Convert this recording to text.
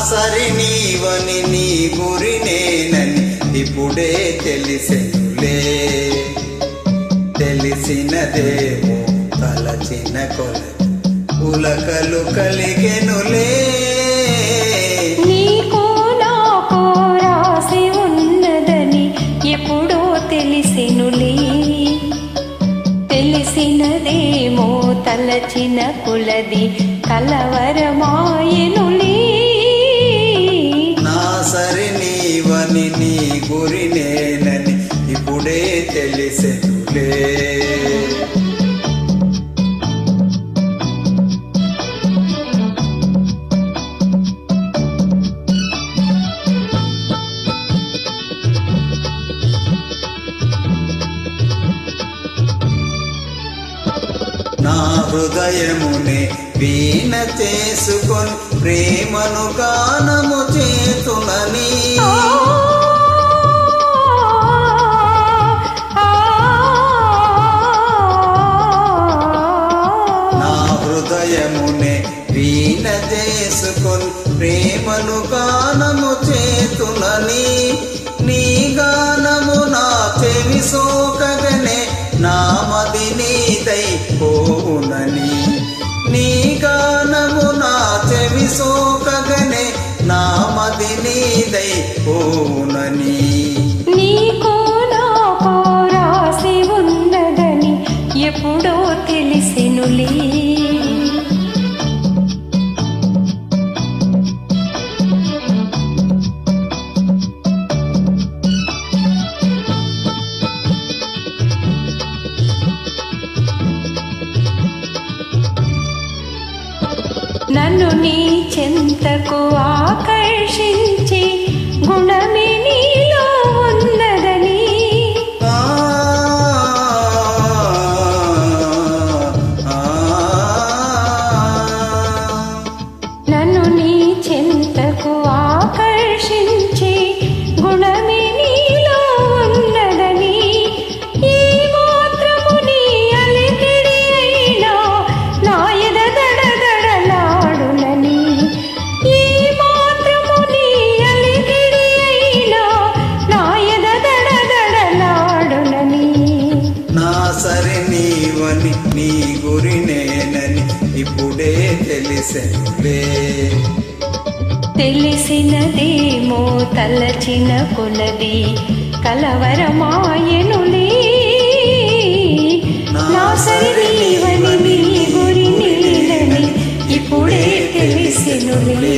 సరి నీవని నీ గురి నేనని ఇప్పుడే తెలిసెనులే. తెలిసినదేమో తలచిన కొలది ఉలకలు కలిగెనులే. నీకు నాకు రాసి ఉన్నదని ఎప్పుడో తెలిసెనులే. తెలిసినదేమో తలచిన కొలది కలవరమాయెనులే. నా సరి నీవని నీ గురి నేనని ఇప్పుడే తెలిసెనులే. నా హృదయమునే వీణ చేసుకొని ప్రేమను గానము చేతునని. నా హృదయమునే వీణ చేసుకొని ప్రేమను గానము చేతునని. నీ గానము నా చెవి సోకగనే నామది నీదై పోవునని. నీ గానము నా చెవి సోకగనే నామది నీదై పోవునని. నీకు నాకు రాసి ఉన్నదని ఎప్పుడో తెలిసెనులే. నన్ను నీ చెంతకు ఆకర్షించి గుణమే నీలో ఉన్నదని. నన్ను నీ చెంతకు ఆకర్షించి గుణమే నీలో ఉన్నదని. ఈ మాత్రము నీ అలికిడి అయినా నా ఎద దడదడలాడునని. ఈ మాత్రము నీ అలికిడి అయినా నా ఎద దడదడలాడునని. నా సరి నీవని నీ గురి నేనని ఇప్పుడే తెలిసెనులే. తెలిసినదేమో తలచిన కొలది కలవరమాయెనులే. నా సరి నీవని నీ గురి నేనని ఇప్పుడే తెలిసెనులే.